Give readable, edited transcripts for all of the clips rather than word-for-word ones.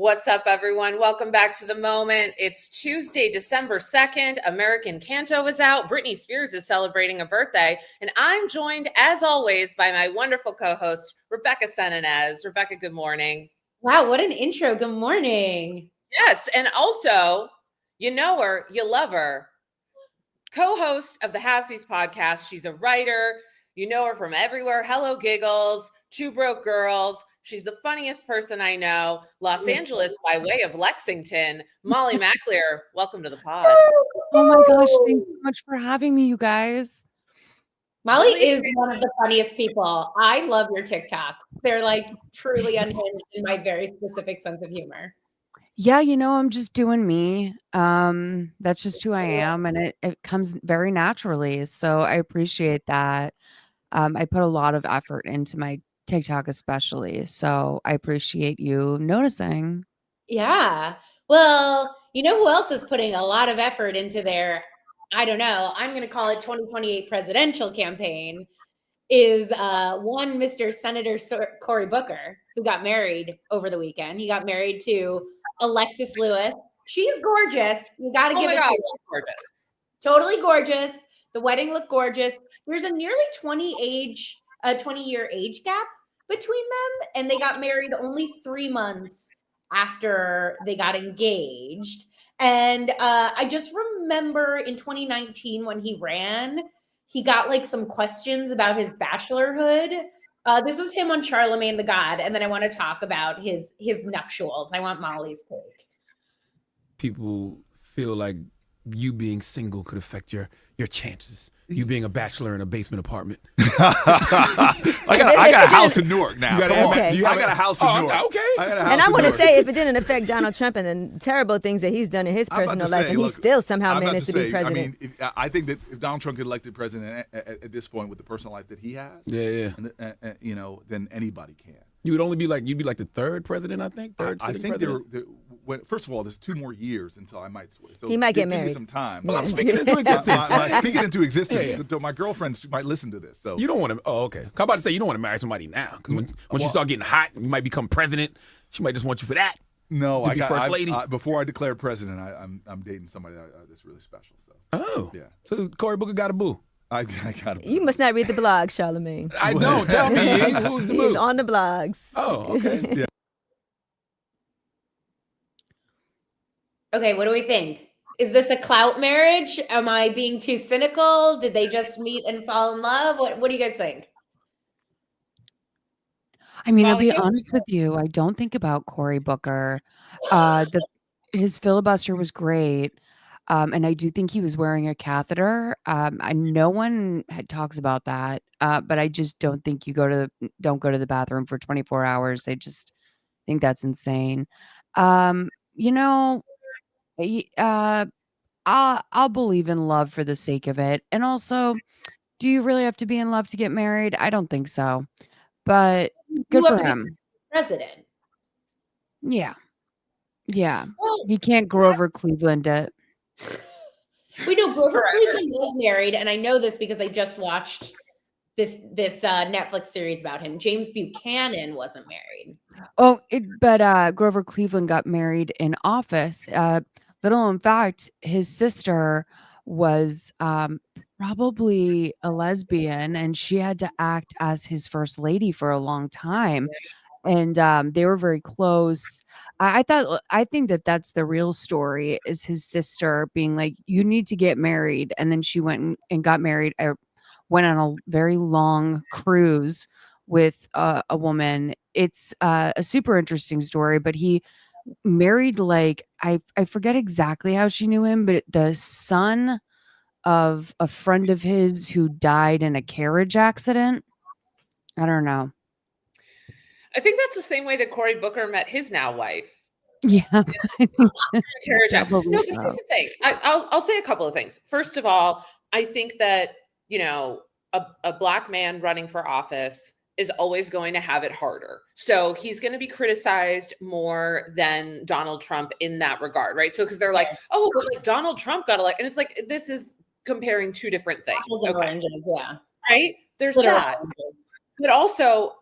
What's up, everyone? Welcome back to The Moment. It's Tuesday, December 2nd. American Canto is out. Britney Spears is celebrating a birthday. And I'm joined, as always, by my wonderful co-host, Rebecca Senenez. Rebecca, good morning. Wow, what an intro. Good morning. Yes, and also, you know her, you love her. Co-host of the Halfsies podcast. She's a writer. You know her from everywhere. HelloGiggles, Two Broke Girls. She's the funniest person I know. Los Angeles by way of Lexington. Molly McAleer, welcome to the pod. Oh my gosh, thanks so much for having me, you guys. Molly is one of the funniest people. I love your TikToks. They're like truly unhinged in my very specific sense of humor. Yeah, you know, I'm just doing me. That's just who I am, and it comes very naturally. So I appreciate that. I put a lot of effort into my TikTok especially. So I appreciate you noticing. Yeah. Well, you know who else is putting a lot of effort into their, I don't know, I'm going to call it 2028 presidential campaign, is one Mr. Senator Cory Booker, who got married over the weekend. He got married to Alexis Lewis. She's gorgeous. You got to give it to her. She's gorgeous. Totally gorgeous. The wedding looked gorgeous. There's a nearly 20-year age gap between them, and they got married only 3 months after they got engaged. And I just remember in 2019 when he ran, he got like some questions about his bachelorhood. This was him on Charlemagne the God, and then I want to talk about his nuptials. I want Molly's take. People feel like you being single could affect your chances. You being a bachelor in a basement apartment. I got a house in Newark now. I got a house in Newark. Okay. And I want to say, if it didn't affect Donald Trump and the terrible things that he's done in his personal life, and he still somehow managed to be president. I mean, I think that if Donald Trump get elected president at this point with the personal life that he has, then anybody can. You would only be like, you'd be like the third president, I think. I think first of all, there's 2 more years until I might switch. So he might get married. Give me some time. Well, I'm speaking into existence. Speaking into existence. So my girlfriend might listen to this. So you don't want to. Oh, okay. I'm about to say you don't want to marry somebody now because once you start getting hot, you might become president. She might just want you for that. No, I got first lady. Before I declare president, I'm dating somebody that's really special. So. Oh, yeah. So Cory Booker got a boo. I got a boo. You must not read the blogs, Charlemagne. I don't. Tell me. Who's the boo? He's on the blogs. Oh, okay. Yeah. Okay, what do we think? Is this a clout marriage? Am I being too cynical? Did they just meet and fall in love? What do you guys think? I mean, I'll be honest with you. I don't think about Cory Booker. His filibuster was great. And I do think he was wearing a catheter. No one talks about that. But I just don't think you don't go to the bathroom for 24 hours. They just think that's insane. I'll believe in love for the sake of it. And also, do you really have to be in love to get married? I don't think so. But good for him. President. Yeah. Yeah. Well, he can't Grover Cleveland it. We know Grover Cleveland was married, and I know this because I just watched this Netflix series about him. James Buchanan wasn't married. Oh, but Grover Cleveland got married in office. Little known fact, his sister was probably a lesbian, and she had to act as his first lady for a long time. And they were very close. I think that's the real story, is his sister being like, you need to get married. And then she went and got married. I went on a very long cruise with a woman. It's a super interesting story, but he married, like, I forget exactly how she knew him, but the son of a friend of his who died in a carriage accident. I don't know. I think that's the same way that Cory Booker met his now wife. Yeah. No, but here's the thing. I'll say a couple of things. First of all, I think that, a Black man running for office is always going to have it harder. So he's going to be criticized more than Donald Trump in that regard, right? So because they're like, oh, but like Donald Trump got elected. And it's like, this is comparing 2 different things. Apples and oranges, yeah. Right? There's that. But also,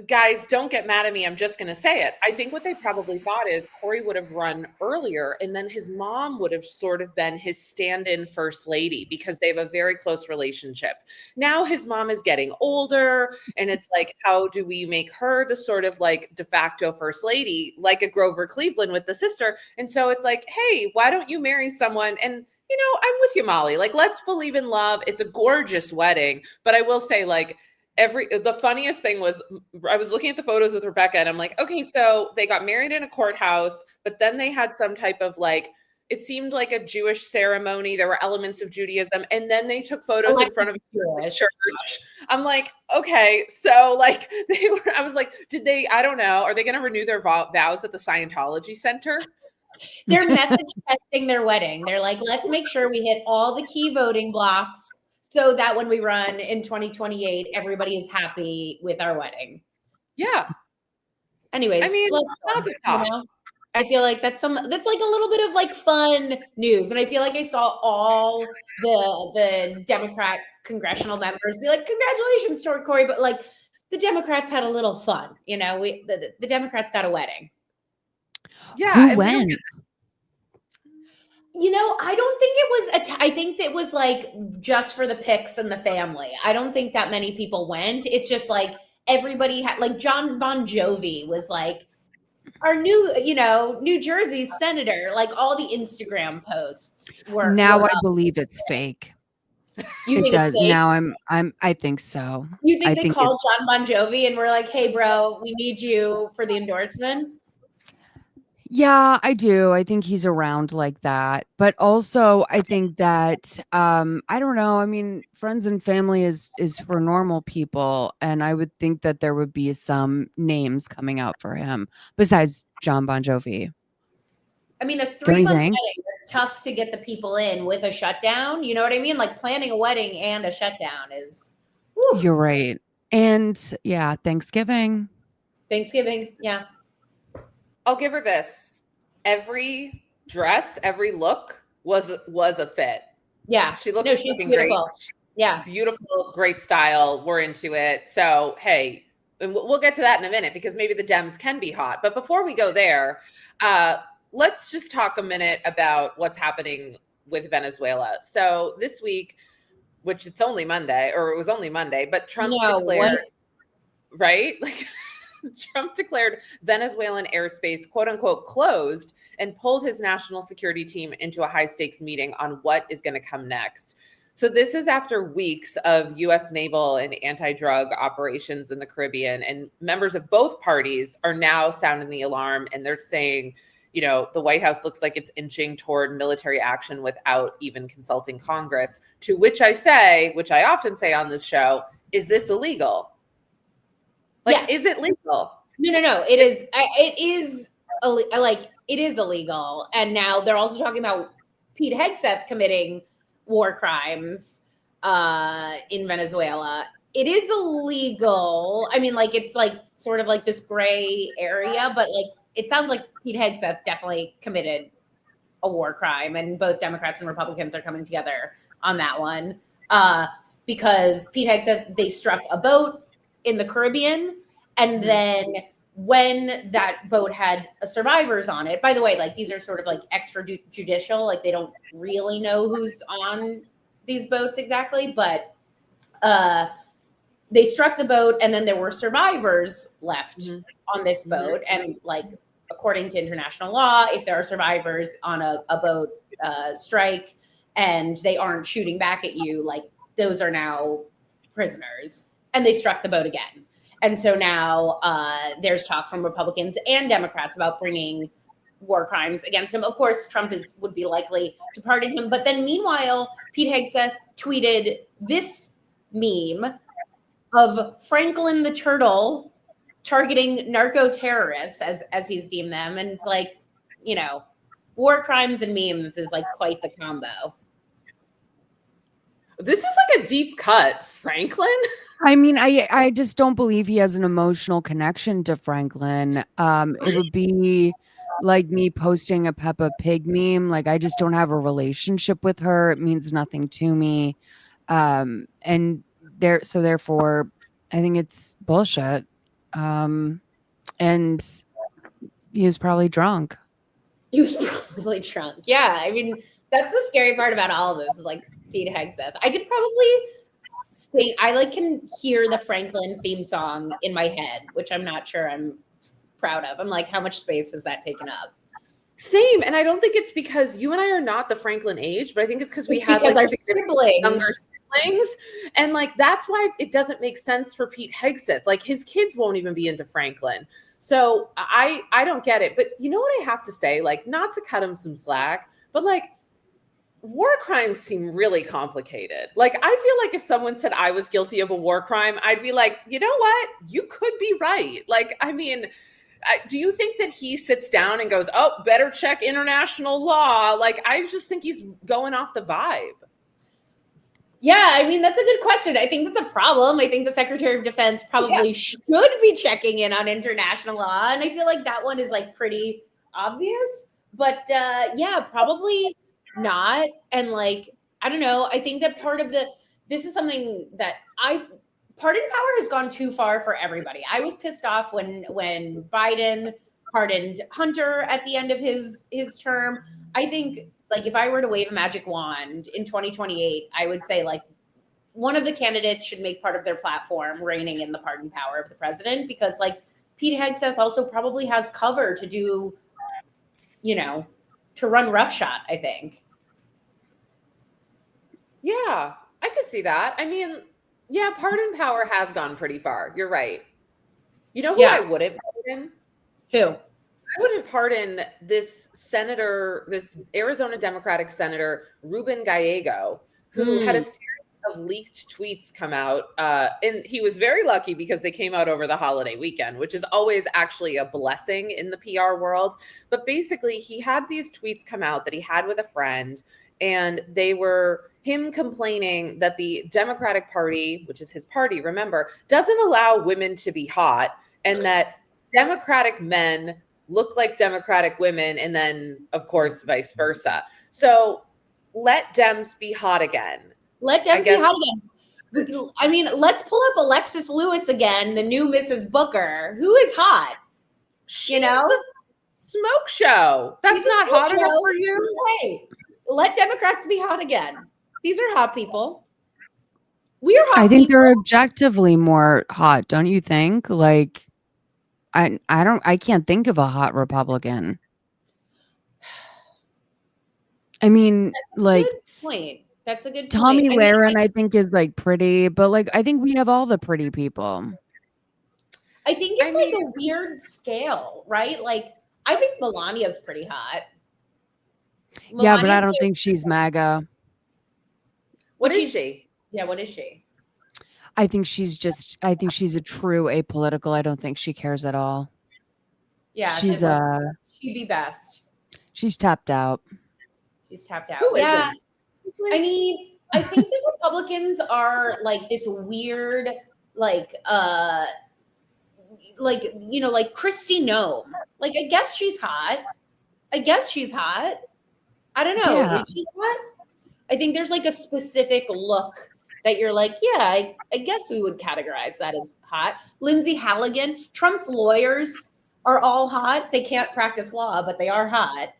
guys, don't get mad at me. I'm just going to say it. I think what they probably thought is Corey would have run earlier, and then his mom would have sort of been his stand-in first lady because they have a very close relationship. Now his mom is getting older, and it's like, how do we make her the sort of like de facto first lady, like a Grover Cleveland with the sister? And so it's like, hey, why don't you marry someone? And I'm with you, Molly. Like, let's believe in love. It's a gorgeous wedding, but I will say, like, the funniest thing was I was looking at the photos with Rebecca and I'm like, okay, so they got married in a courthouse, but then they had some type of like, it seemed like a Jewish ceremony. There were elements of Judaism. And then they took photos in front of a church. I'm like, okay. So like I was like, I don't know. Are they going to renew their vows at the Scientology Center? They're message testing their wedding. They're like, let's make sure we hit all the key voting blocks so that when we run in 2028, everybody is happy with our wedding. Yeah. Anyways, I mean, I feel like that's like a little bit of like fun news. And I feel like I saw all the Democrat congressional members be like, congratulations, Corey. But like the Democrats had a little fun. The Democrats got a wedding. Yeah. Who went? I don't think it was I think it was like just for the pics and the family. I don't think that many people went. It's just like everybody had, like, John Bon Jovi was like our new, New Jersey senator. Like all the Instagram posts were. Now I believe it's fake. You think does. It's fake? Now I think so. You think they called John Bon Jovi and were like, "Hey, bro, we need you for the endorsement"? Yeah, I do. I think he's around like that. But also I think that I don't know. I mean, friends and family is for normal people. And I would think that there would be some names coming out for him besides John Bon Jovi. I mean, a 3-month wedding, it's tough to get the people in with a shutdown. You know what I mean? Like planning a wedding and a shutdown is. Whew. You're right. And yeah, Thanksgiving. Yeah. I'll give her this. Every dress, every look was a fit. Yeah. She looked she's beautiful. Great. Yeah. Beautiful, great style. We're into it. So, hey, and we'll get to that in a minute because maybe the Dems can be hot. But before we go there, let's just talk a minute about what's happening with Venezuela. So this week, which it was only Monday, but Trump declared, right? Like Trump declared Venezuelan airspace, quote unquote, closed and pulled his national security team into a high stakes meeting on what is going to come next. So this is after weeks of U.S. naval and anti-drug operations in the Caribbean, and members of both parties are now sounding the alarm, and they're saying, the White House looks like it's inching toward military action without even consulting Congress, to which I say, which I often say on this show, is this illegal? Like, Is it legal? No. It is. It is illegal. And now they're also talking about Pete Hegseth committing war crimes in Venezuela. It is illegal. I mean, like, it's like sort of like this gray area, but like, it sounds like Pete Hegseth definitely committed a war crime, and both Democrats and Republicans are coming together on that one because Pete Hegseth, they struck a boat in the Caribbean. And then when that boat had survivors on it, by the way, like these are sort of like extrajudicial, like they don't really know who's on these boats exactly, but they struck the boat and then there were survivors left on this boat. And like, according to international law, if there are survivors on a boat strike and they aren't shooting back at you, like those are now prisoners. And they struck the boat again. And so now there's talk from Republicans and Democrats about bringing war crimes against him. Of course, Trump would be likely to pardon him. But then meanwhile, Pete Hegseth tweeted this meme of Franklin the Turtle targeting narco terrorists, as he's deemed them. And it's like, war crimes and memes is like quite the combo. This is like a deep cut, Franklin. I mean, I just don't believe he has an emotional connection to Franklin. It would be like me posting a Peppa Pig meme. Like, I just don't have a relationship with her. It means nothing to me. And therefore, I think it's bullshit. And he was probably drunk. He was probably drunk. Yeah, I mean, that's the scary part about all of this is like Pete Hegseth. I could probably sing. I can hear the Franklin theme song in my head, which I'm not sure I'm proud of. I'm like, how much space has that taken up? Same, and I don't think it's because you and I are not the Franklin age, but I think it's because we have like our siblings. And like that's why it doesn't make sense for Pete Hegseth. Like his kids won't even be into Franklin. So I don't get it. But you know what I have to say? Like, not to cut him some slack, but like war crimes seem really complicated. Like I feel like if someone said I was guilty of a war crime, I'd be like, you know what? You could be right. Like, I mean, do you think that he sits down and goes, oh, better check international law? Like, I just think he's going off the vibe. Yeah, I mean, that's a good question. I think that's a problem. I think the Secretary of Defense probably should be checking in on international law. And I feel like that one is like pretty obvious. But yeah, probably not. And like, I don't know. I think that this is something that pardon power has gone too far for everybody. I was pissed off when Biden pardoned Hunter at the end of his term. I think like if I were to wave a magic wand in 2028, I would say like one of the candidates should make part of their platform reining in the pardon power of the president, because like Pete Hegseth also probably has cover to do, to run roughshod, I think. Yeah, I could see that. I mean, yeah, pardon power has gone pretty far. You're right. You know who I wouldn't pardon? Who? I wouldn't pardon this senator, this Arizona Democratic Senator, Ruben Gallego, who had a series of leaked tweets come out. And he was very lucky because they came out over the holiday weekend, which is always actually a blessing in the PR world. But basically, he had these tweets come out that he had with a friend, and they were him complaining that the Democratic Party, which is his party, remember, doesn't allow women to be hot, and that Democratic men look like Democratic women, and then, of course, vice versa. So let Dems be hot again. Let Dems be hot again. I mean, let's pull up Alexis Lewis again, the new Mrs. Booker. Who is hot? She's a smoke show. That's not hot enough for you? Hey, let Democrats be hot again. These are hot people. We are hot I think people. they're objectively more hot, don't you think? Like, I can't think of a hot Republican. I mean, like, good point. That's a good Tommy point. Lahren, I think, is like pretty, but like I think we have all the pretty people. I think it's like a weird scale, right? Like I think Melania's pretty hot. Yeah, but I don't think she's MAGA. What is she? Yeah, what is she? I think she's a true apolitical. I don't think she cares at all. Yeah, she'd be best. She's tapped out. She's tapped out. Yeah. I mean, I think the Republicans are like this weird, like Kristi Noem. Like, I guess she's hot. I don't know. Yeah. Is she hot? I think there's like a specific look that you're like, yeah, I guess we would categorize that as hot. Lindsay Halligan, Trump's lawyers are all hot. They can't practice law, but they are hot.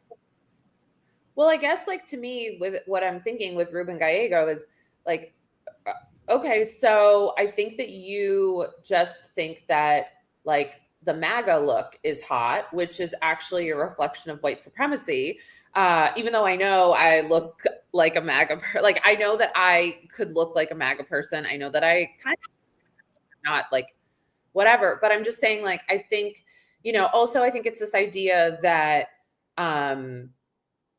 Well, I guess like to me, with what I'm thinking with Ruben Gallego is like, okay, so I think that you just think that like the MAGA look is hot, which is actually a reflection of white supremacy. Even though I know I look like a MAGA, like I know that I could look like a MAGA person. I know that I kind of not like whatever, but I'm just saying like, I think, also I think it's this idea that,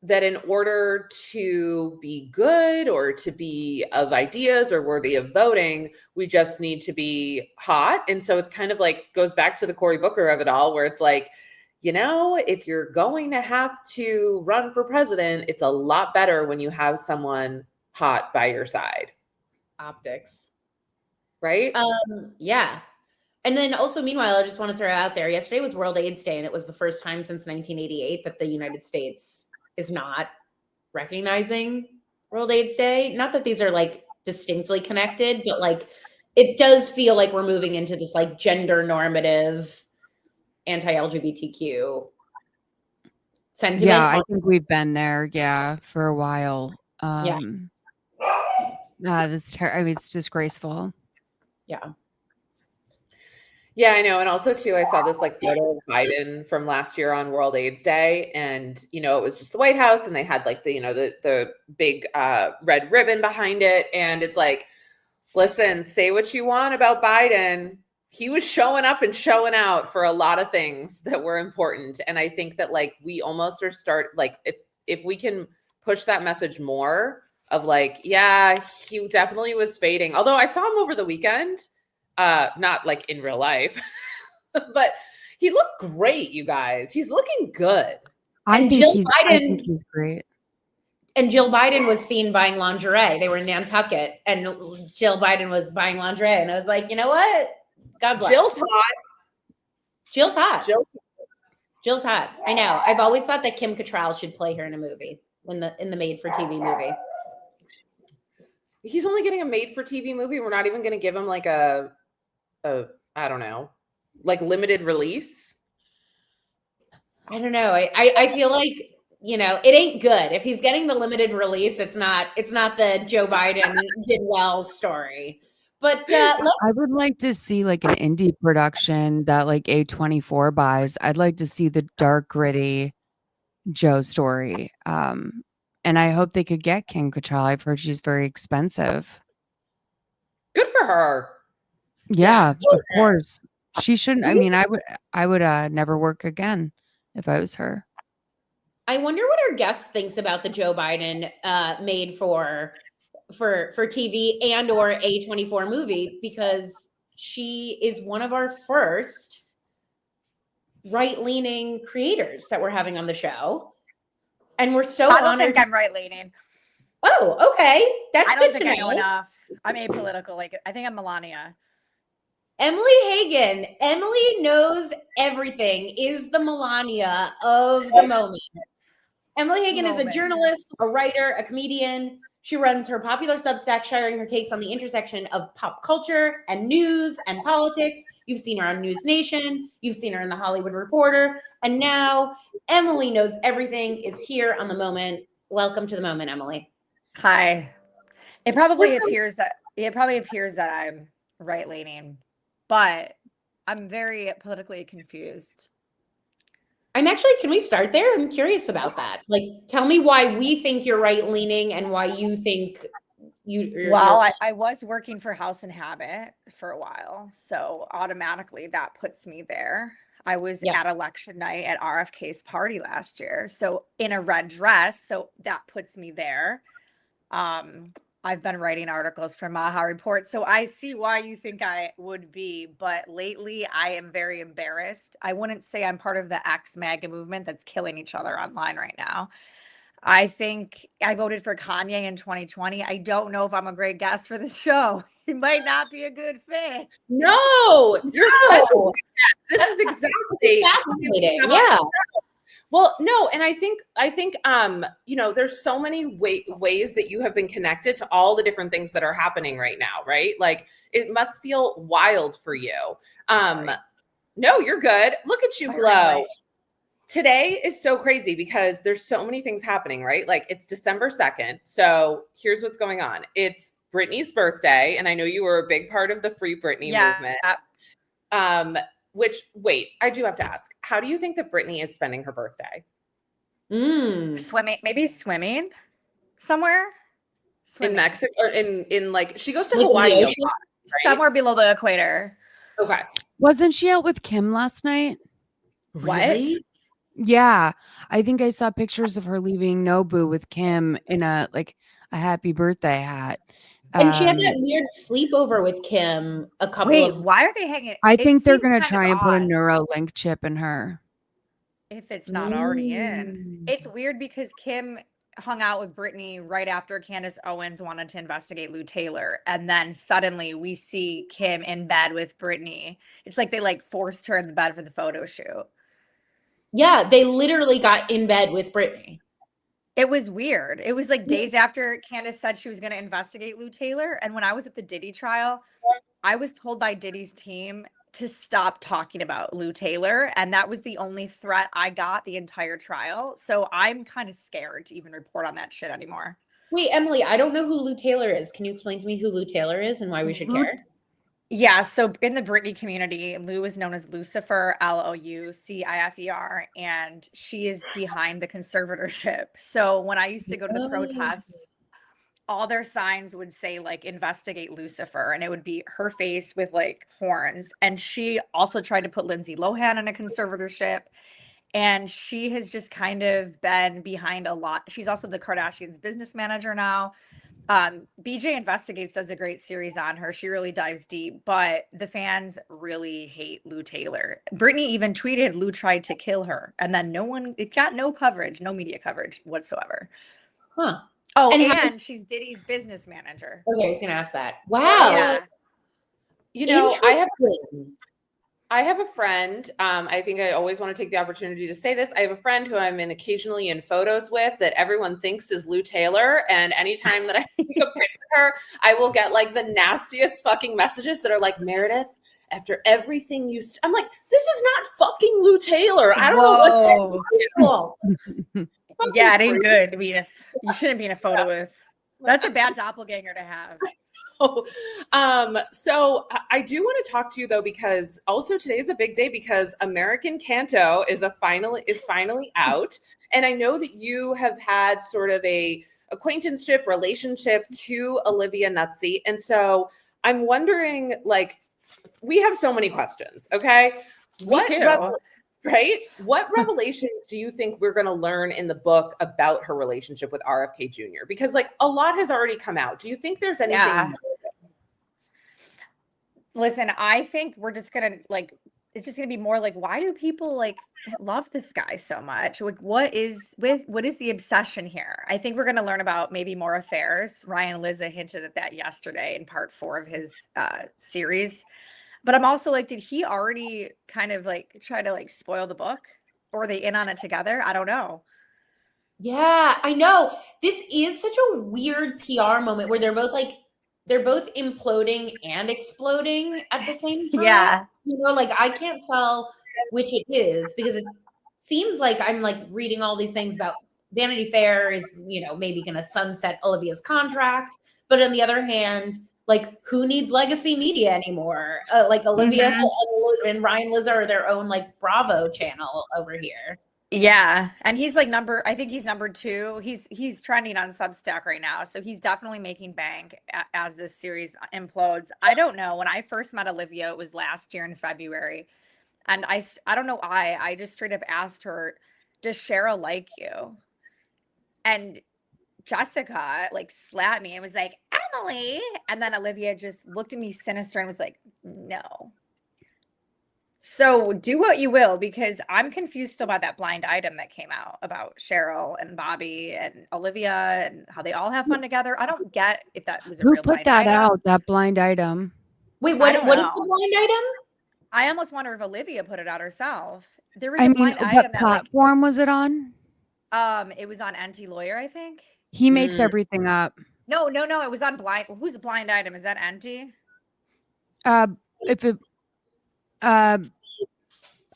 that in order to be good or to be of ideas or worthy of voting, we just need to be hot. And so it's kind of like goes back to the Cory Booker of it all, where it's like, if you're going to have to run for president, it's a lot better when you have someone hot by your side. Optics. Right? Yeah. And then also, meanwhile, I just want to throw out there, yesterday was World AIDS Day, and it was the first time since 1988 that the United States is not recognizing World AIDS Day. Not that these are like distinctly connected, but like it does feel like we're moving into this like gender normative anti-LGBTQ sentiment. Yeah, I think we've been there, for a while. That's I mean, it's disgraceful. Yeah. Yeah, I know. And also too, I saw this like photo of Biden from last year on World AIDS Day. And, you know, it was just the White House and they had like the, you know, the big red ribbon behind it. And it's like, listen, say what you want about Biden. He was showing up and showing out for a lot of things that were important. And I think that like we almost are if we can push that message more of like, yeah, he definitely was fading. Although I saw him over the weekend. Not like in real life, but he looked great, you guys. He's looking good. I think he's great. And Jill Biden was seen buying lingerie. They were in Nantucket, and Jill Biden was buying lingerie. And I was like, you know what? God bless. Jill's hot. Jill's hot. Jill's hot. I know. I've always thought that Kim Cattrall should play her in a movie, in the made-for-TV movie. He's only getting a made-for-TV movie. We're not even going to give him like a I don't know, like limited release. I don't know. I feel like, you know, it ain't good. If he's getting the limited release, it's not the Joe Biden did well story. But I would like to see like an indie production that like A24 buys. I'd like to see the dark, gritty Joe story. And I hope they could get Kim Cattrall. I've heard she's very expensive. Good for her. Yeah, of course. She shouldn't. I mean, I would never work again if I was her. I wonder what our guest thinks about the Joe Biden made for TV and or A24 movie, because she is one of our first right-leaning creators that we're having on the show. And we're so I don't think I'm right-leaning. Oh, okay. That's good to know. I know enough. I'm apolitical. Like, I think I'm Melania. Emilie Hagen. Emilie knows everything, is the Melania of the moment. Emilie Hagen is a journalist, a writer, a comedian. She runs her popular Substack, sharing her takes on the intersection of pop culture and news and politics. You've seen her on News Nation. You've seen her in The Hollywood Reporter. And now Emilie Knows Everything is here on The Moment. Welcome to The Moment, Emilie. Hi. It probably appears that I'm right-leaning, but I'm very politically confused. Can we start there? I'm curious about that. Like, tell me why we think you're right-leaning and why you think I was working for House and Habit for a while, so automatically that puts me there. I was at election night at RFK's party last year, so in a red dress, so that puts me there. I've been writing articles for MAHA Report, so I see why you think I would be, but lately I am very embarrassed. I wouldn't say I'm part of the ex-MAGA movement that's killing each other online right now. I think I voted for Kanye in 2020. I don't know if I'm a great guest for the show. He might not be a good fit. No, you're such a good guest. This is exactly fascinating. Yeah. Well, no, and I think you know, there's so many ways that you have been connected to all the different things that are happening right now, right? Like, it must feel wild for you. No, you're good. Look at you glow. Today is so crazy because there's so many things happening, right? Like, it's December 2nd. So here's what's going on. It's Britney's birthday. And I know you were a big part of the Free Britney movement. Wait, I do have to ask, how do you think that Britney is spending her birthday? Swimming somewhere. In Mexico, or in like, she goes to Hawaii a lot, right? Somewhere below the equator. Okay. Wasn't she out with Kim last night? Really? What? Yeah, I think I saw pictures of her leaving Nobu with Kim in a happy birthday hat. And she had that weird sleepover with Kim a couple why are they hanging? I think they're going to try and put a Neuralink chip in her. If it's not already in. It's weird because Kim hung out with Britney right after Candace Owens wanted to investigate Lou Taylor. And then suddenly we see Kim in bed with Britney. It's like they forced her in the bed for the photo shoot. Yeah, they literally got in bed with Britney. It was weird. It was like days after Candace said she was going to investigate Lou Taylor. And when I was at the Diddy trial, I was told by Diddy's team to stop talking about Lou Taylor, and that was the only threat I got the entire trial. So I'm kind of scared to even report on that shit anymore. Wait, Emilie, I don't know who Lou Taylor is. Can you explain to me who Lou Taylor is and why we should care? Yeah, so in the Britney community, Lou is known as Lucifer, Loucifer, and she is behind the conservatorship. So when I used to go to the protests, all their signs would say like investigate Lucifer, and it would be her face with like horns. And she also tried to put Lindsay Lohan in a conservatorship, and she has just kind of been behind a lot. She's also the Kardashians' business manager now. BJ Investigates does a great series on her. She really dives deep, but the fans really hate Lou Taylor. Britney even tweeted Lou tried to kill her, and then it got no coverage, no media coverage whatsoever. Huh. Oh, and she's Diddy's business manager. Okay, I was gonna ask that. Wow. Yeah. You know, I have a friend. I think I always want to take the opportunity to say this. I have a friend who I'm occasionally in photos with that everyone thinks is Lou Taylor. And anytime that I take a picture of her, I will get like the nastiest fucking messages that are like, Meredith, after everything I'm like, this is not fucking Lou Taylor. I don't know what's Yeah, it ain't good to be you shouldn't be in a photo with. That's a bad doppelganger to have. So I do want to talk to you though, because also today is a big day because American Canto is finally out. And I know that you have had sort of a acquaintanceship relationship to Olivia Nuzzi. And so I'm wondering, like, we have so many questions. Okay. What revelations do you think we're going to learn in the book about her relationship with RFK Jr.? Because like a lot has already come out. Do you think there's anything? Yeah. Listen, I think we're just going to it's just going to be more like, why do people like love this guy so much? Like, what is the obsession here? I think we're going to learn about maybe more affairs. Ryan Lizza hinted at that yesterday in part 4 of his series. But I'm also like, did he already kind of like try to like spoil the book? Or are they in on it together? I don't know. Yeah, I know. This is such a weird PR moment where they're both imploding and exploding at the same time. Yeah. You know, like I can't tell which it is because it seems like I'm like reading all these things about Vanity Fair is, you know, maybe going to sunset Olivia's contract. But on the other hand, like who needs legacy media anymore? Like Olivia and Ryan Lizza are their own like Bravo channel over here. Yeah. And he's like I think he's number 2. He's trending on Substack right now. So he's definitely making bank as this series implodes. I don't know. When I first met Olivia, it was last year in February. And I don't know why. I just straight up asked her, does Cheryl like you? And Jessica like slapped me and was like, Emilie. And then Olivia just looked at me sinister and was like, no. So do what you will, because I'm confused still about that blind item that came out about Cheryl and Bobby and Olivia and how they all have fun together. I don't get if that was a real blind item. Who put that out, that blind item? Wait, what is the blind item? I almost wonder if Olivia put it out herself. There was a blind item. What platform was it on? It was on NT Lawyer, I think. He makes everything up. No. It was on blind. Who's the blind item? Is that NT?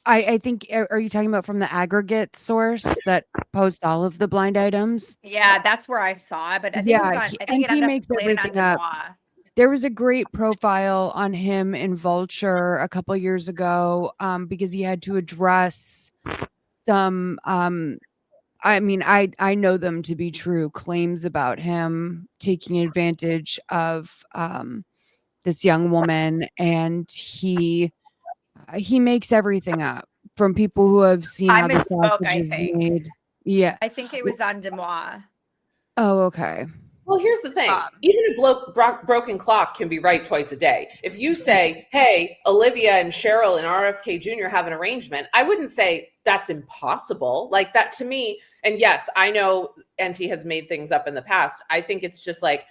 I think, are you talking about from the aggregate source that posts all of the blind items? Yeah, that's where I saw it. But I think it ended up makes everything up. There was a great profile on him in Vulture a couple years ago because he had to address some, I mean, I know them to be true, claims about him taking advantage of this young woman, and he makes everything up from people who have seen how the sausage is made. Yeah, I think it was on Demois. Oh, okay. Well, here's the thing. Even a broken clock can be right twice a day. If you say, hey, Olivia and Cheryl and RFK Jr. have an arrangement, I wouldn't say that's impossible. Like that to me, and yes, I know NT has made things up in the past. I think it's just like,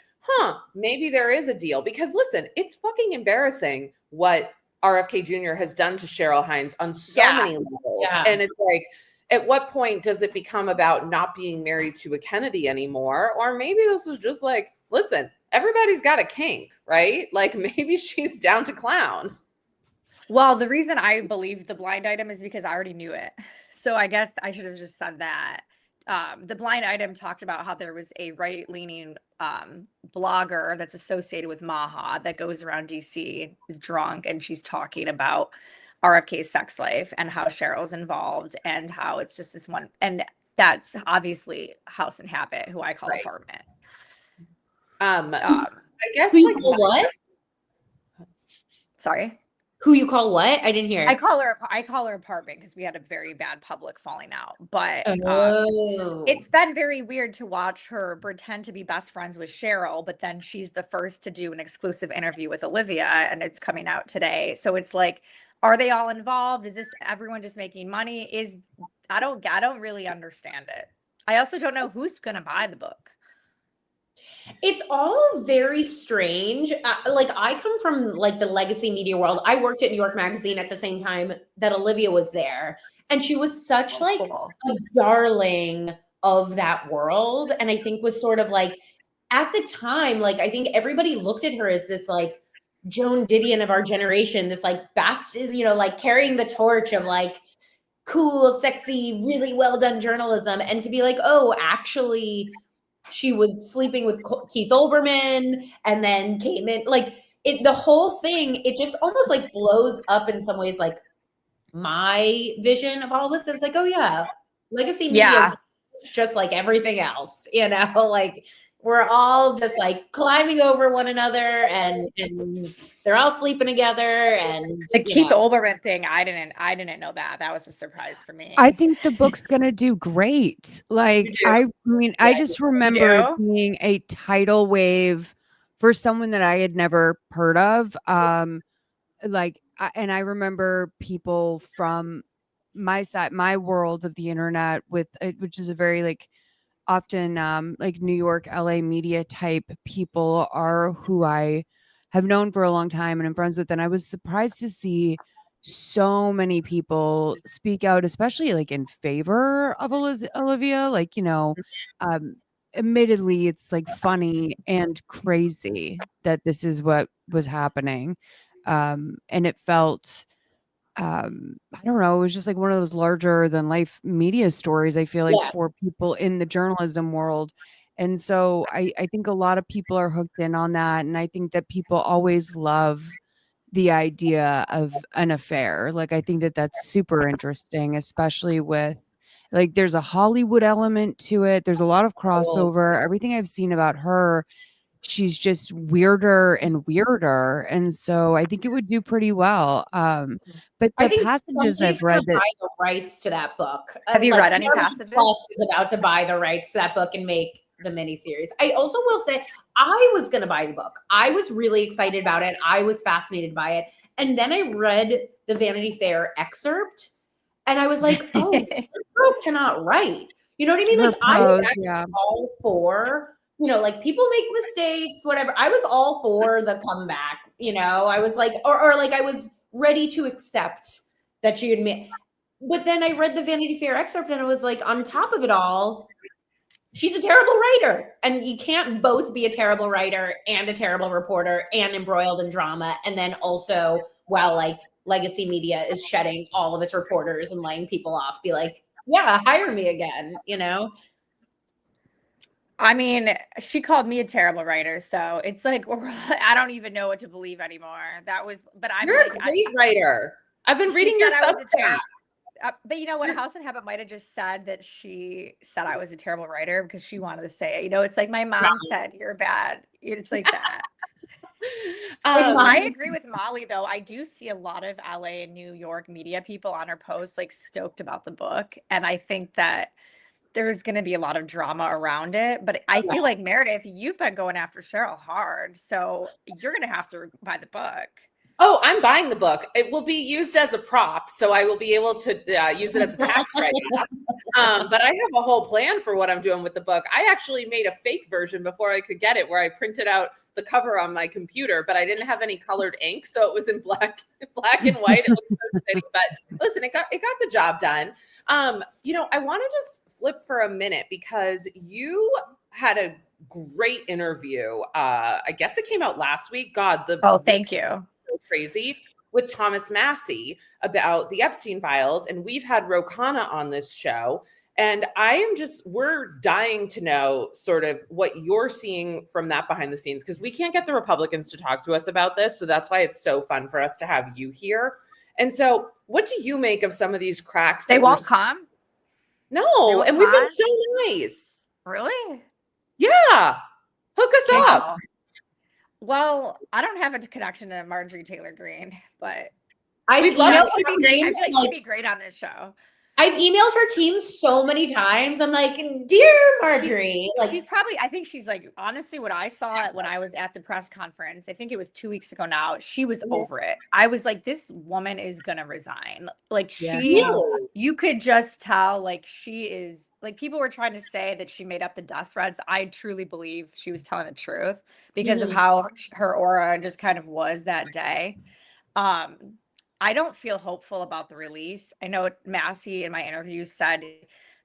maybe there is a deal. Because listen, it's fucking embarrassing what RFK Jr. has done to Cheryl Hines on so many levels. Yeah. And it's like, at what point does it become about not being married to a Kennedy anymore? Or maybe this was just like listen, everybody's got a kink, right? Like maybe she's down to clown. Well, the reason I believe the blind item is because I already knew it. So I guess I should have just said that. The blind item talked about how there was a right-leaning blogger that's associated with MAHA that goes around DC, is drunk, and she's talking about RFK's sex life and how Cheryl's involved and how it's just this one. And that's obviously House and Habit, who I call apartment. I guess like what? Sorry. Who you call what? I didn't hear. I call her apartment because we had a very bad public falling out. But it's been very weird to watch her pretend to be best friends with Cheryl, but then she's the first to do an exclusive interview with Olivia, and it's coming out today. So it's like, are they all involved? Is this everyone just making money? I don't really understand it. I also don't know who's gonna buy the book. It's all very strange. Like I come from like the legacy media world. I worked at New York Magazine at the same time that Olivia was there. And she was such a darling of that world. And I think was sort of like at the time, like I think everybody looked at her as this like Joan Didion of our generation, this like bastard, like carrying the torch of like cool, sexy, really well done journalism. And to be like, oh, actually, she was sleeping with Keith Olbermann and then came in like the whole thing. It just almost like blows up in some ways. Like my vision of all this is like, oh yeah, legacy media is just like everything else, like we're all just like climbing over one another and they're all sleeping together. And the Keith Olbermann thing, I didn't know that. That was a surprise for me. I think the book's gonna do great. Like, I mean, I just remember it being a tidal wave for someone that I had never heard of. And I remember people from my side, my world of the internet, which is a very like often like New York, LA media type people are who I have known for a long time and I'm friends with. And I was surprised to see so many people speak out, especially like in favor of Olivia. Like, admittedly, it's like funny and crazy that this is what was happening. And it felt, I don't know, it was just like one of those larger than life media stories, I feel like, for people in the journalism world. And so I think a lot of people are hooked in on that. And I think that people always love the idea of an affair. Like, I think that that's super interesting, especially with like, there's a Hollywood element to it. There's a lot of crossover. Everything I've seen about her, she's just weirder and weirder. And so I think it would do pretty well. But the passages I've read that buy the rights to that book. Have you read any passages? Is about to buy the rights to that book and make the miniseries. I also will say I was going to buy the book. I was really excited about it. I was fascinated by it. And then I read the Vanity Fair excerpt and I was like, oh, this girl cannot write. You know what I mean? Like I was actually all for, like people make mistakes, whatever. I was all for the comeback, I was like, or like I was ready to accept that she admit. But then I read the Vanity Fair excerpt and it was like, on top of it all, she's a terrible writer. And you can't both be a terrible writer and a terrible reporter and embroiled in drama. And then also, while like legacy media is shedding all of its reporters and laying people off, be like, yeah, hire me again, I mean, she called me a terrible writer, so it's like I don't even know what to believe anymore. You're a great writer. I've been reading your Substack. But you know what? House and Habit might have just said that she said I was a terrible writer because she wanted to say it. It's like my mom said, you're bad. It's like that. I agree with Molly, though. I do see a lot of LA and New York media people on her posts like stoked about the book. And I think that there's going to be a lot of drama around it. But I feel like, Meredith, you've been going after Cheryl hard. So you're going to have to buy the book. Oh, I'm buying the book. It will be used as a prop, so I will be able to use it as a tax write. But I have a whole plan for what I'm doing with the book. I actually made a fake version before I could get it, where I printed out the cover on my computer, but I didn't have any colored ink, so it was in black and white. It looks so pretty, but listen, it got the job done. I want to just flip for a minute because you had a great interview. I guess it came out last week. God, thank you. So crazy, with Thomas Massey about the Epstein files. And we've had Rokana on this show. And we're dying to know sort of what you're seeing from that behind the scenes, because we can't get the Republicans to talk to us about this. So that's why it's so fun for us to have you here. And so what do you make of some of these cracks? They won't come? No. And we've been so nice. Really? Yeah. Hook us up. Well, I don't have a connection to Marjorie Taylor Greene, but I'd love to she'd be great on this show. I've emailed her team so many times. I'm like, dear Marjorie. I think she's like, honestly, what I saw when I was at the press conference, I think it was 2 weeks ago now, she was over it. I was like, this woman is going to resign. Like you could just tell, like, she is, like, people were trying to say that she made up the death threats. I truly believe she was telling the truth because of how her aura just kind of was that day. I don't feel hopeful about the release. I know Massey in my interview said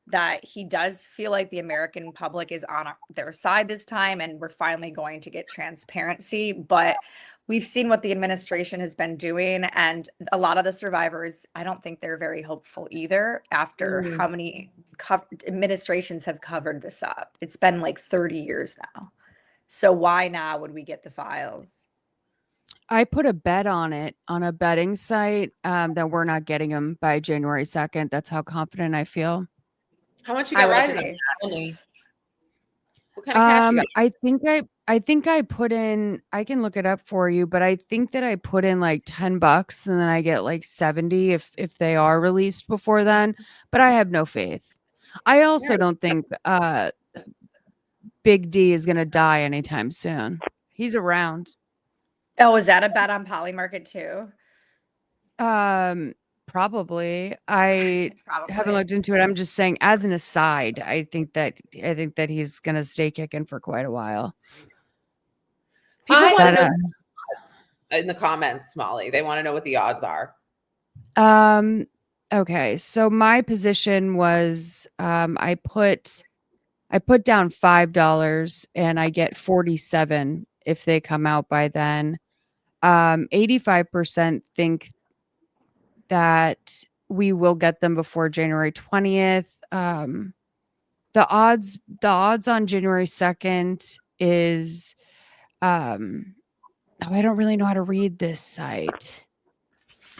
that he does feel like the American public is on their side this time, and we're finally going to get transparency. But we've seen what the administration has been doing, and a lot of the survivors, I don't think they're very hopeful either after how many administrations have covered this up. It's been like 30 years now. So why now would we get the files? I put a bet on it on a betting site that we're not getting them by January 2nd. That's how confident I feel. How much you got riding on that? What kind of cash you got? I think I put in, I can look it up for you, but I think that I put in like $10 and then I get like 70 if they are released before then, but I have no faith. I also don't think Big D is going to die anytime soon. He's around. Oh, is that a bet on Polymarket too? Probably. I haven't looked into it. I'm just saying, as an aside, I think that he's gonna stay kicking for quite a while. People want to know the odds in the comments, Molly. They want to know what the odds are. Okay. So my position was I put down $5 and I get 47 if they come out by then. 85% think that we will get them before January 20th. The odds on January 2nd is I don't really know how to read this site.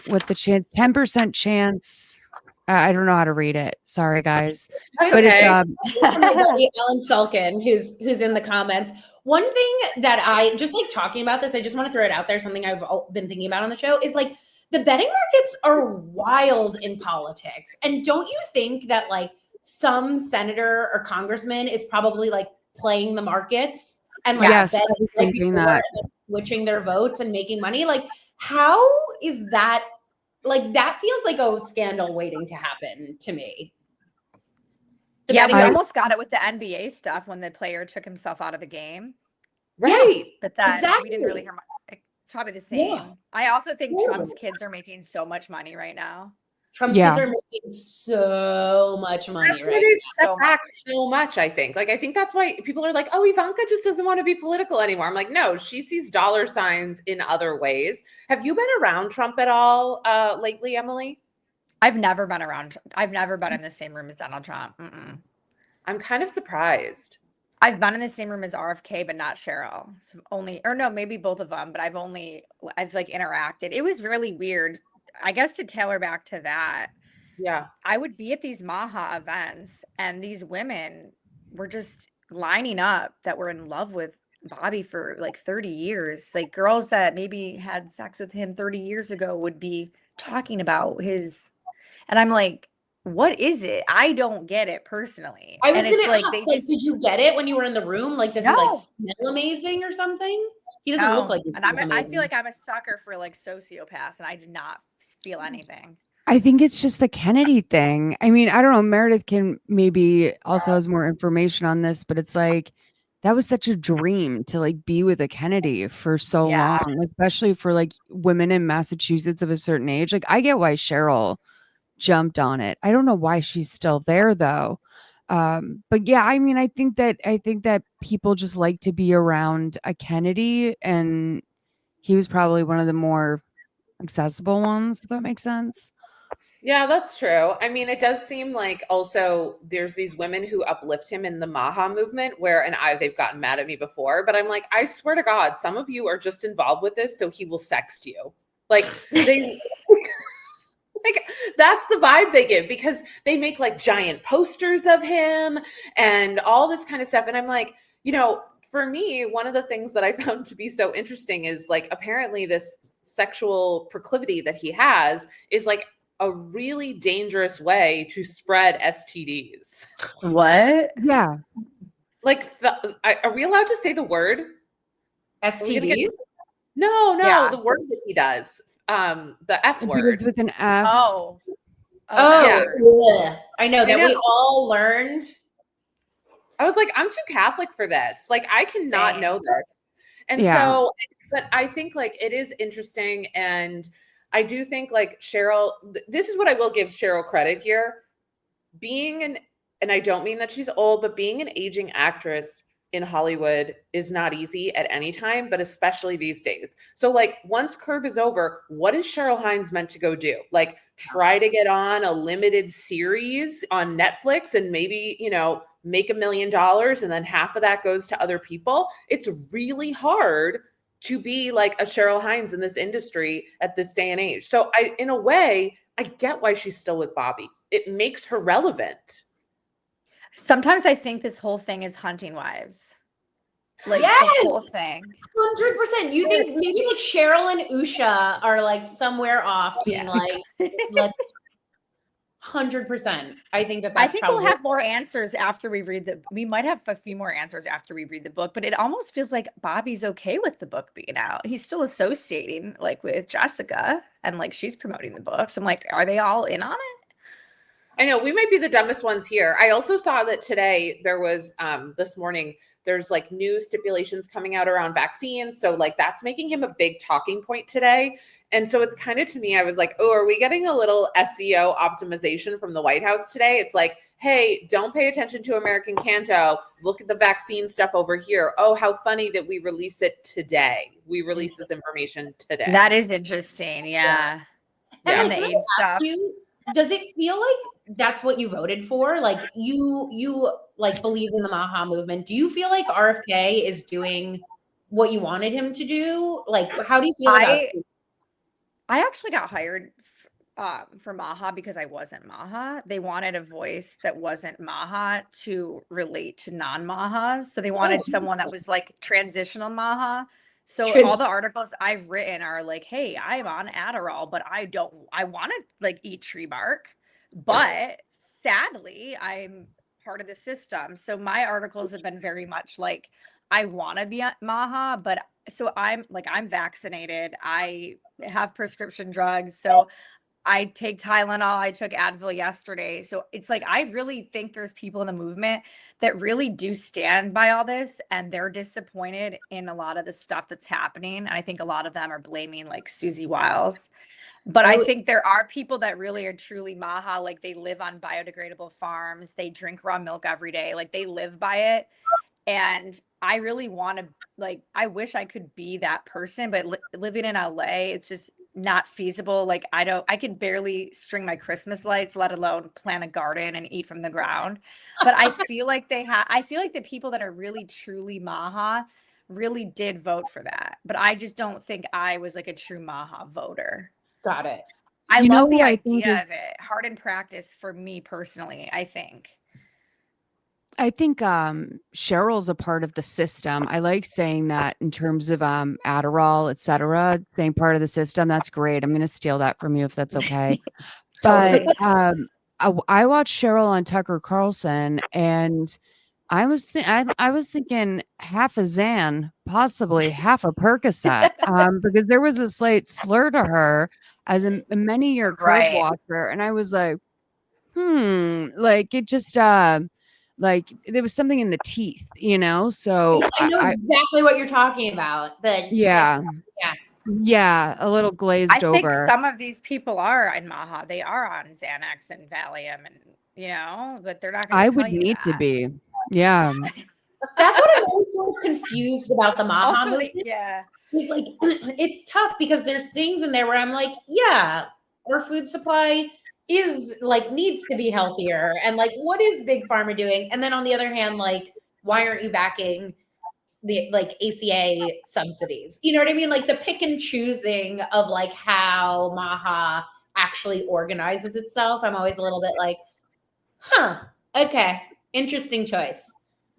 With the chance, 10% chance. I don't know how to read it. Sorry, guys. Okay. But it's Alan Sulkin, who's in the comments. One thing that I just like talking about this, I just want to throw it out there. Something I've been thinking about on the show is like the betting markets are wild in politics. And don't you think that like some senator or congressman is probably like playing the markets and like thinking that switching their votes and making money? Like, how is that? Like, that feels like a scandal waiting to happen to me. We almost got it with the NBA stuff when the player took himself out of the game. Right. But that we didn't really hear much. It's probably the same. Yeah. I also think Trump's kids are making so much money right now. Trump's kids are making so much money. That's why they've stepped back so much, I think. Like, I think that's why people are like, oh, Ivanka just doesn't want to be political anymore. I'm like, no, she sees dollar signs in other ways. Have you been around Trump at all lately, Emilie? I've never been around. I've never been in the same room as Donald Trump. I'm kind of surprised. I've been in the same room as RFK, but not Cheryl. So maybe both of them, but I've like interacted. It was really weird. I guess to tailor back to that. Yeah. I would be at these MAHA events and these women were just lining up that were in love with Bobby for like 30 years. Like girls that maybe had sex with him 30 years ago would be talking about his, and I'm like, what is it? I don't get it personally. I was gonna ask, did you get it when you were in the room? Like, does he like smell amazing or something? He doesn't look like. And I feel like I'm a sucker for like sociopaths, and I did not feel anything. I think it's just the Kennedy thing. I mean, I don't know. Meredith can maybe also has more information on this, but it's like that was such a dream to like be with a Kennedy for so long, especially for like women in Massachusetts of a certain age. Like, I get why Cheryl jumped on it. I don't know why she's still there though. But yeah, I mean, I think that people just like to be around a Kennedy, and he was probably one of the more accessible ones, if that makes sense. Yeah, that's true. I mean, it does seem like also there's these women who uplift him in the MAHA movement they've gotten mad at me before, but I'm like, I swear to God, some of you are just involved with this so he will sext you. Like they like that's the vibe they give, because they make like giant posters of him and all this kind of stuff. And I'm like, for me, one of the things that I found to be so interesting is like apparently this sexual proclivity that he has is like a really dangerous way to spread STDs. What? Yeah. Like, are we allowed to say the word? STDs? No, Yeah. the word that he does. The F It word. begins with an F. Oh, yeah. I know that I know. we all learned. I was like, I'm too Catholic for this. Like, I cannot know this. And so, but I think like it is interesting. And I do think like Cheryl, this is what I will give Cheryl credit here. And I don't mean that she's old, but being an aging actress in Hollywood is not easy at any time, but especially these days. So like once Curb is over, what is Cheryl Hines meant to go do? Like try to get on a limited series on Netflix and maybe, make $1 million and then half of that goes to other people. It's really hard to be like a Cheryl Hines in this industry at this day and age. So in a way, I get why she's still with Bobby. It makes her relevant. Sometimes I think this whole thing is hunting wives. Like yes! The whole thing. 100%. You think maybe like Cheryl and Usha are like somewhere off being like, let's 100%. I think that's I think we'll have more answers after we read we might have a few more answers after we read the book, but it almost feels like Bobby's okay with the book being out. He's still associating like with Jessica and like she's promoting the books. I'm like, are they all in on it? I know we might be the dumbest ones here. I also saw that today there was this morning, there's like new stipulations coming out around vaccines. So like that's making him a big talking point today. And so it's kind of to me, I was like, oh, are we getting a little SEO optimization from the White House today? It's like, hey, don't pay attention to American Canto. Look at the vaccine stuff over here. Oh, how funny that we release it today. We release this information today. That is interesting. Yeah. And like, can I ask you, does it feel like that's what you voted for? Like you like believe in the MAHA movement. Do you feel like RFK is doing what you wanted him to do? Like, how do you feel about it? I actually got hired for MAHA because I wasn't MAHA. They wanted a voice that wasn't MAHA to relate to non-MAHAs. So they wanted someone that was like transitional MAHA. So all the articles I've written are like, hey, I'm on Adderall, but I want to like eat tree bark. But sadly, I'm part of the system. So my articles have been very much like, I want to be at MAHA, but so I'm vaccinated. I have prescription drugs. So I take Tylenol. I took Advil yesterday. So it's like, I really think there's people in the movement that really do stand by all this, and they're disappointed in a lot of the stuff that's happening. And I think a lot of them are blaming like Susie Wiles. But I think there are people that really are truly MAHA. Like they live on biodegradable farms. They drink raw milk every day. Like they live by it. And I really want to, like, I wish I could be that person, but living in LA, it's just not feasible. Like I can barely string my Christmas lights, let alone plant a garden and eat from the ground. But I feel like I feel like the people that are really truly MAHA really did vote for that. But I just don't think I was like a true MAHA voter. Got it. I love the idea of it. Hard in practice for me personally, I think. Cheryl's a part of the system. I like saying that in terms of Adderall, etc. Saying part of the system. That's great. I'm going to steal that from you if that's okay. But I watched Cheryl on Tucker Carlson, and I was thinking half a Xan, possibly half a Percocet, because there was a slight slur to her as a many-year Curb watcher, and I was like, like it just. Like there was something in the teeth, so I know exactly what you're talking about. Yeah, a little glazed over. I think some of these people are in MAHA. They are on Xanax and Valium and, but they're not going to I tell would you need to that. be. Yeah. That's what I'm always sort of confused about the MAHA Also, movement. He's like, it's tough because there's things in there where I'm like, yeah, our food supply is like needs to be healthier. And like, what is Big Pharma doing? And then on the other hand, like, why aren't you backing the like ACA subsidies? You know what I mean? Like the pick and choosing of like how MAHA actually organizes itself. I'm always a little bit like, okay, interesting choice.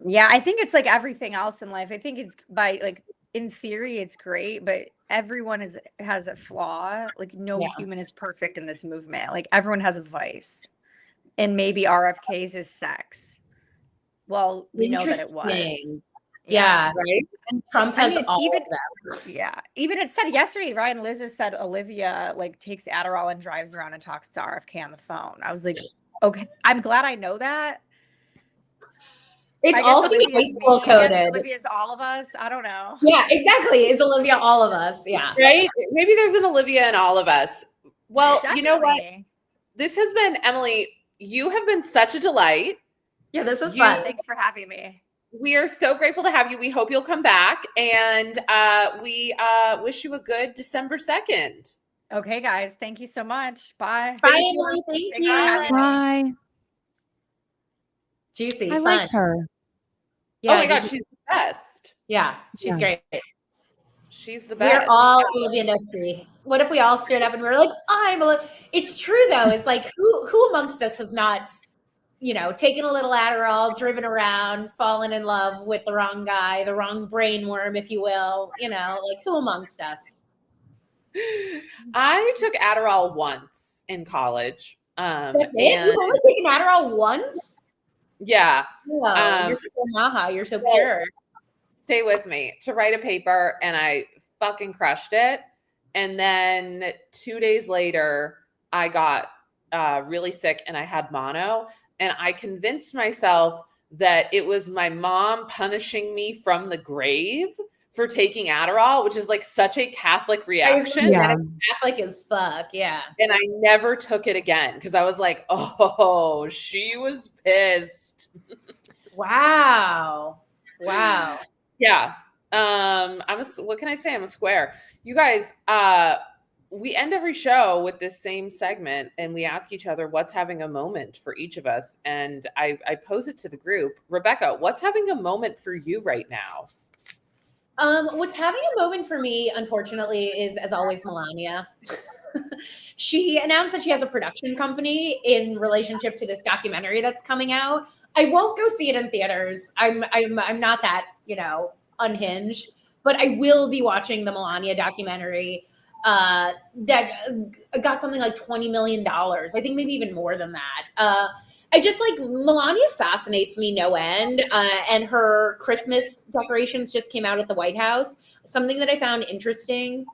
Yeah, I think it's like everything else in life. I think it's in theory, it's great, but everyone has a flaw. Like no human is perfect in this movement. Like everyone has a vice, and maybe RFK's is sex. Well, we know that it was. Yeah, right. And Trump has all of them. Yeah, even it said yesterday, Ryan Liz has said Olivia like takes Adderall and drives around and talks to RFK on the phone. I was like, okay, I'm glad I know that. It's also high school coded. Olivia's all of us. I don't know. Yeah, exactly. Is Olivia all of us? Yeah. Right? Maybe there's an Olivia in all of us. Well, Definitely. You know what? This has been, Emilie, you have been such a delight. Yeah, this was fun. Thanks for having me. We are so grateful to have you. We hope you'll come back. And we wish you a good December 2nd. Okay, guys. Thank you so much. Bye. Bye, Emilie. Thank you. Bye. Juicy. I liked her. Yeah, oh my God, she's the best. Yeah, she's great. She's the best. We're all Olivia Nuzzi. What if we all stood up and we were like, I'm Olivia? It's true though. It's like who amongst us has not, taken a little Adderall, driven around, fallen in love with the wrong guy, the wrong brainworm, if you will. Like who amongst us? I took Adderall once in college. That's it? You've only taken Adderall once? Yeah. You're so MAHA. You're so pure. Stay with me. To write a paper, and I fucking crushed it. And then 2 days later, I got really sick and I had mono. And I convinced myself that it was my mom punishing me from the grave for taking Adderall, which is like such a Catholic reaction. That is Catholic as fuck. Yeah. And I never took it again because I was like, oh, she was pissed. Wow. Yeah. What can I say? I'm a square. You guys, we end every show with this same segment and we ask each other what's having a moment for each of us. And I pose it to the group. Rebecca, what's having a moment for you right now? What's having a moment for me, unfortunately, is as always Melania. She announced that she has a production company in relationship to this documentary that's coming out. I won't go see it in theaters. I'm not that, unhinged, but I will be watching the Melania documentary that got something like $20 million. I think maybe even more than that. I just like Melania fascinates me no end. And her Christmas decorations just came out at the White House. Something that I found interesting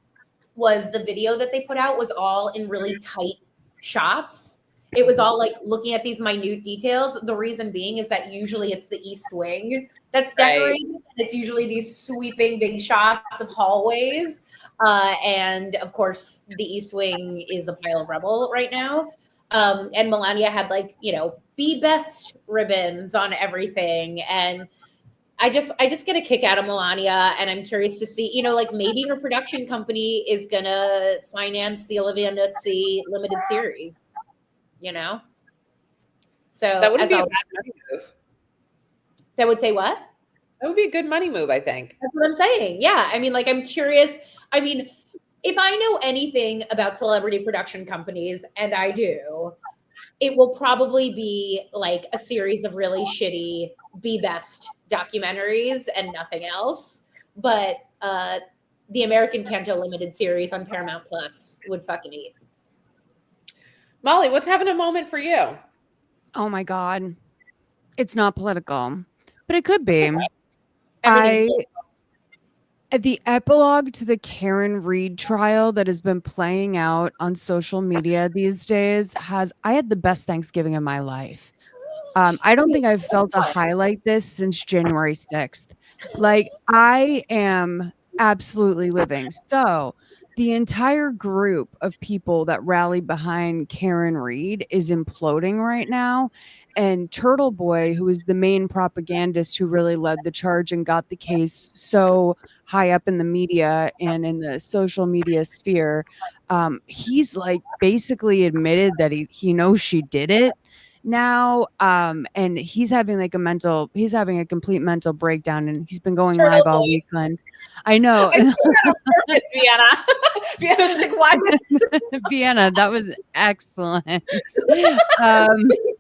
was the video that they put out was all in really tight shots. It was all like looking at these minute details. The reason being is that usually it's the East Wing that's decorated. Right. It's usually these sweeping big shots of hallways. And of course, the East Wing is a pile of rubble right now. And Melania had like, be best ribbons on everything. And I just get a kick out of Melania, and I'm curious to see, like maybe her production company is gonna finance the Olivia Nuzzi limited series, So that wouldn't be a bad money move. That would say what? That would be a good money move, I think. That's what I'm saying. Yeah. I mean, like, I'm curious. I mean, if I know anything about celebrity production companies, and I do, it will probably be like a series of really shitty Be Best documentaries and nothing else. But the American Canto limited series on Paramount Plus would fucking eat. Molly, what's having a moment for you? Oh my God. It's not political, but it could be. The epilogue to the Karen Reed trial that has been playing out on social media these days I had the best Thanksgiving of my life. I don't think I've felt a high like this since January 6th. Like, I am absolutely living. So the entire group of people that rally behind Karen Reed is imploding right now. And Turtle Boy, who is the main propagandist who really led the charge and got the case so high up in the media and in the social media sphere, he's like basically admitted that he knows she did it now, and he's having a complete mental breakdown, and he's been going live all weekend. I know. I did that on purpose, Vienna. Vienna's like, why is Vienna? That was excellent. Vienna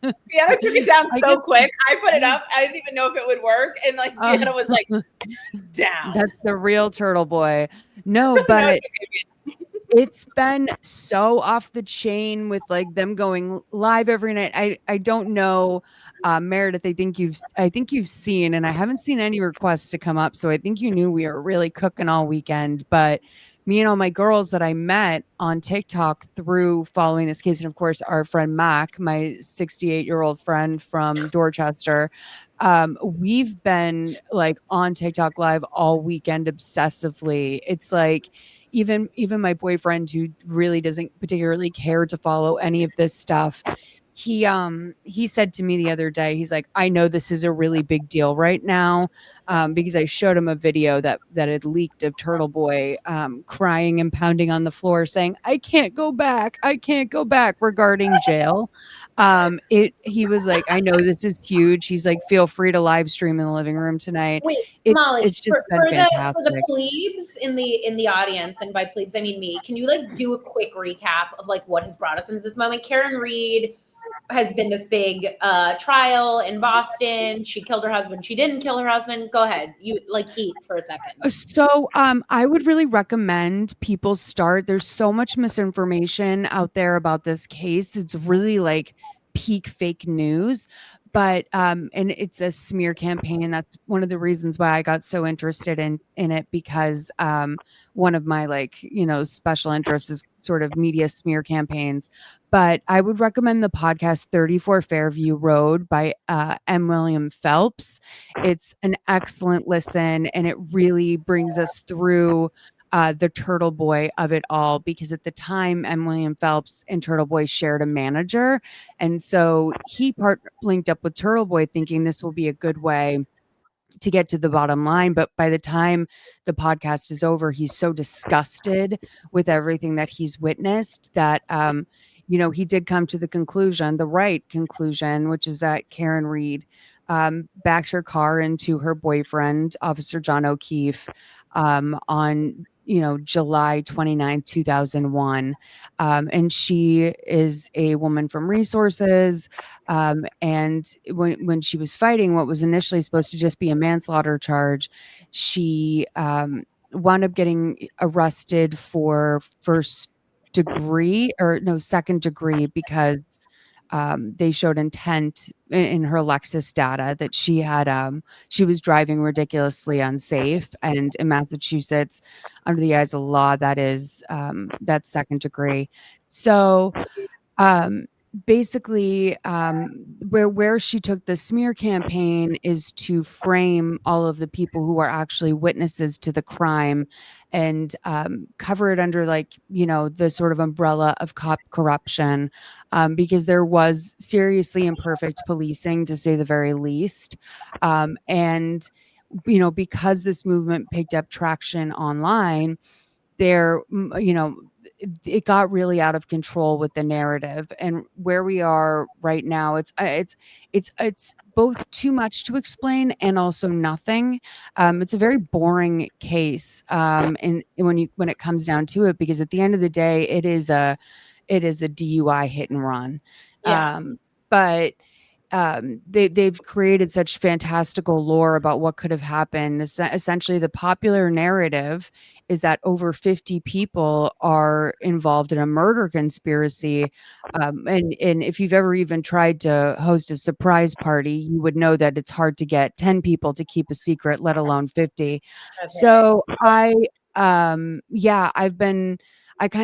took it down so quick. I put it up. I didn't even know if it would work, and like Vienna was like, down. That's the real Turtle Boy. No, but it's been so off the chain with like them going live every night. I don't know, Meredith. I think you've seen, and I haven't seen any requests to come up. So I think you knew we were really cooking all weekend. But me and all my girls that I met on TikTok through following this case, and of course our friend Mac, my 68-year-old friend from Dorchester, we've been like on TikTok live all weekend obsessively. It's like even my boyfriend, who really doesn't particularly care to follow any of this stuff, he said to me the other day, he's like, I know this is a really big deal right now, because I showed him a video that had leaked of Turtle Boy crying and pounding on the floor saying, I can't go back regarding jail. He was like, I know this is huge. He's like, feel free to live stream in the living room tonight. Wait, Molly, it's just been fantastic. For the plebes in the audience, and by plebes I mean me, can you like do a quick recap of like what has brought us into this moment? Karen Reed has been this big trial in Boston. She killed her husband. She didn't kill her husband. Go ahead. You like eat for a second. So I would really recommend people start. There's so much misinformation out there about this case. It's really like peak fake news. But and it's a smear campaign. That's one of the reasons why I got so interested in it, because one of my special interests is sort of media smear campaigns. But I would recommend the podcast 34 Fairview Road by M. William Phelps. It's an excellent listen, and it really brings us through the Turtle Boy of it all, because at the time M. William Phelps and Turtle Boy shared a manager, and so he linked up with Turtle Boy thinking this will be a good way to get to the bottom line. But by the time the podcast is over, he's so disgusted with everything that he's witnessed that he did come to the right conclusion, which is that Karen Reed backed her car into her boyfriend, Officer John O'Keefe, on July 29, 2001. And she is a woman from resources. And when she was fighting what was initially supposed to just be a manslaughter charge, she wound up getting arrested for second degree, because they showed intent in her Lexus data that she was driving ridiculously unsafe, and in Massachusetts, under the eyes of the law, that's second degree. So basically, where she took the smear campaign is to frame all of the people who are actually witnesses to the crime, and cover it under the sort of umbrella of cop corruption, because there was seriously imperfect policing, to say the very least. And because this movement picked up traction online, it got really out of control with the narrative. And where we are right now, it's both too much to explain and also nothing. It's a very boring case, and when it comes down to it, because at the end of the day, it is a DUI hit and run. Yeah. But they've created such fantastical lore about what could have happened. Essentially, the popular narrative is that over 50 people are involved in a murder conspiracy. And if you've ever even tried to host a surprise party, you would know that it's hard to get 10 people to keep a secret, let alone 50. Okay. So I kind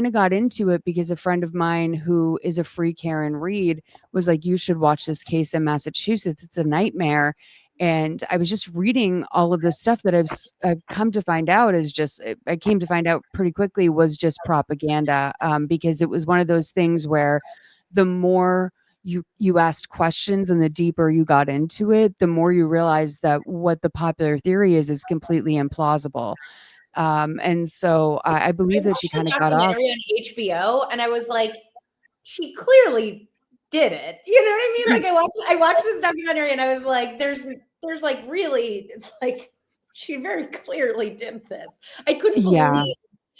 of got into it because a friend of mine who is a free Karen Reed was like, you should watch this case in Massachusetts. It's a nightmare. And I was just reading all of this stuff that I've come to find out is just, I came to find out pretty quickly was just propaganda, because it was one of those things where the more you asked questions and the deeper you got into it, the more you realized that what the popular theory is completely implausible. And so I believe that she kind of got off on HBO, and I was like, she clearly did it. You know what I mean? Like I watched this documentary and I was like, there's like really, it's like she very clearly did this. I couldn't believe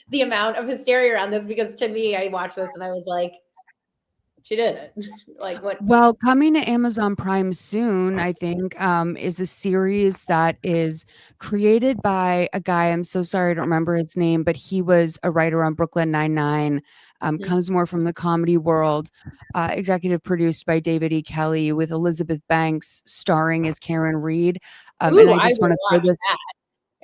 the amount of hysteria around this, because to me, I watched this and I was like, she did it. Like what? Well, coming to Amazon Prime soon, I think, is a series that is created by a guy. I'm so sorry I don't remember his name, but he was a writer on Brooklyn Nine-Nine. Comes more from the comedy world. Executive produced by David E. Kelly, with Elizabeth Banks starring as Karen Reed. And I just want to throw this.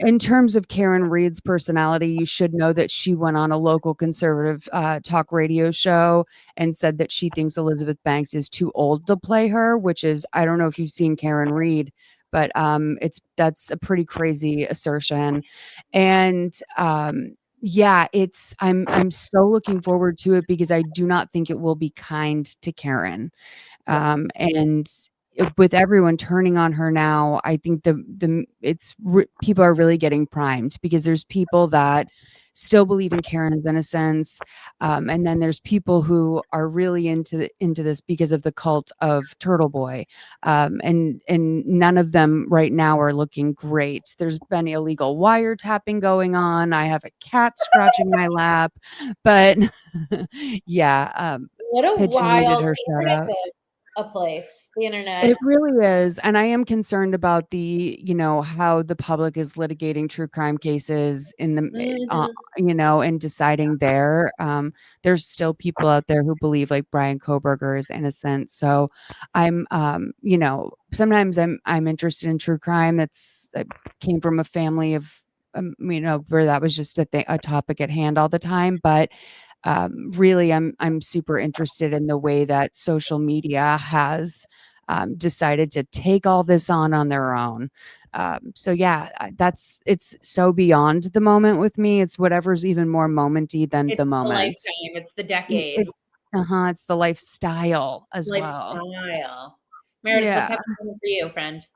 In terms of Karen Reed's personality, you should know that she went on a local conservative talk radio show and said that she thinks Elizabeth Banks is too old to play her, which is, I don't know if you've seen Karen Reed, but that's a pretty crazy assertion. And I'm so looking forward to it, because I do not think it will be kind to Karen. And with everyone turning on her now, I think people are really getting primed, because there's people that still believe in Karen's innocence, and then there's people who are really into this because of the cult of Turtle Boy, and none of them right now are looking great. There's been illegal wiretapping going on. I have a cat scratching my lap, but yeah, what a wild her shout out. A place, the internet. It really is. And I am concerned about how the public is litigating true crime cases in the, and deciding there. There's still people out there who believe like Brian Koberger is innocent. So I'm, sometimes I'm interested in true crime. I came from a family of, where that was just a topic at hand all the time. But really, I'm super interested in the way that social media has decided to take all this on their own. So yeah, it's so beyond the moment with me. It's whatever's even more momenty than the moment. It's the lifetime. It's the decade. It's the lifestyle as well. Meredith, what's happening for you, friend?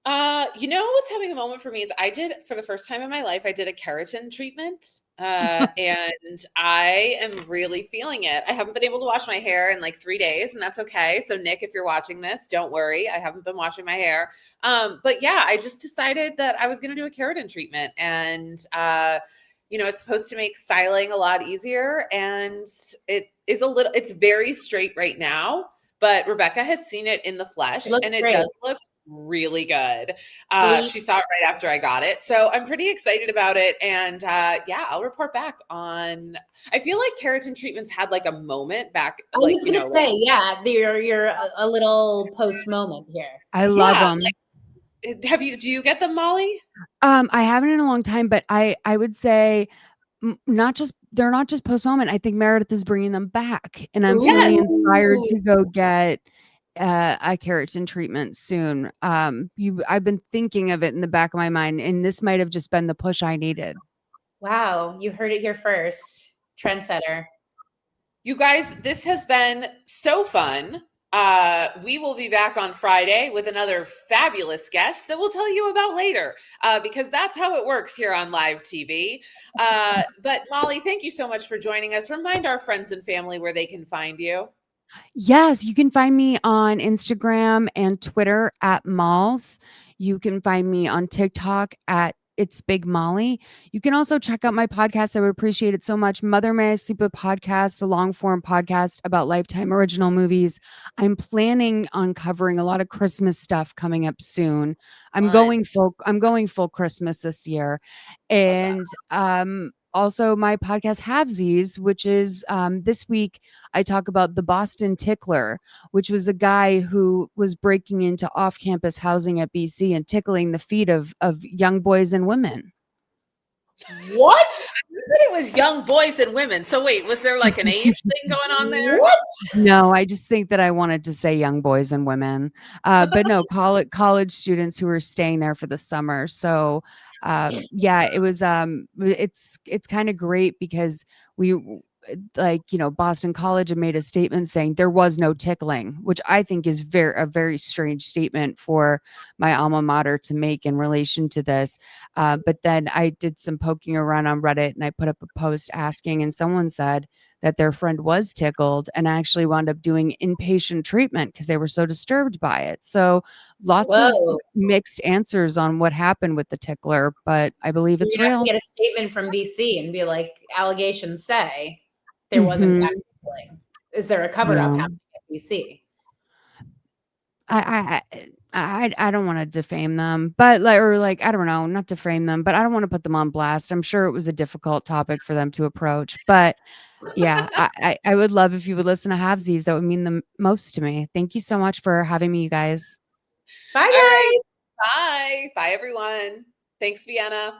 What's having a moment for me is I did, for the first time in my life, I did a keratin treatment. And I am really feeling it. I haven't been able to wash my hair in like 3 days, and that's okay. So Nick, if you're watching this, don't worry. I haven't been washing my hair. But yeah, I just decided that I was going to do a keratin treatment, and, it's supposed to make styling a lot easier, and it's very straight right now, but Rebecca has seen it in the flesh, and it does look really good. She saw it right after I got it. So I'm pretty excited about it. And I'll report back on, I feel like keratin treatments had like a moment back. I was going to say, you're a little post moment here. I love them. Do you get them, Molly? I haven't in a long time, but I would say they're not just post moment. I think Meredith is bringing them back, and I'm really inspired to go get a keratin treatment soon. I've been thinking of it in the back of my mind, and this might have just been the push I needed. Wow, you heard it here first. Trendsetter. You guys, this has been so fun. We will be back on Friday with another fabulous guest that we'll tell you about later, because that's how it works here on live TV. But Molly, thank you so much for joining us. Remind our friends and family where they can find you. Yes, you can find me on Instagram and Twitter at Malls. You can find me on TikTok at It's Big Molly. You can also check out my podcast. I would appreciate it so much. Mother May I Sleep With podcast, a long form podcast about Lifetime original movies. I'm planning on covering a lot of Christmas stuff coming up soon. I'm going full Christmas this year. And also my podcast Halfsies, which is this week I talk about the Boston Tickler, which was a guy who was breaking into off-campus housing at BC and tickling the feet of young boys and women. What? It was young boys and women. So wait, was there like an age thing going on there? What? No, I just think that I wanted to say young boys and women, but no, college students who were staying there for the summer. So, yeah, it was. It's kind of great because we, Boston College had made a statement saying there was no tickling, which I think is a very strange statement for my alma mater to make in relation to this. But then I did some poking around on Reddit and I put up a post asking, and someone said that their friend was tickled and actually wound up doing inpatient treatment because they were so disturbed by it. So lots of mixed answers on what happened with the tickler, but I believe it's real. Have to get a statement from BC and be like, allegations say there wasn't that tickling. Is there a cover up happening at BC? I don't want to defame them, but I don't know, not defame them, but I don't want to put them on blast. I'm sure it was a difficult topic for them to approach, but yeah, I would love if you would listen to Halfsies. That would mean the most to me. Thank you so much for having me, you guys. Bye, guys. Bye. Bye, everyone. Thanks, Vienna.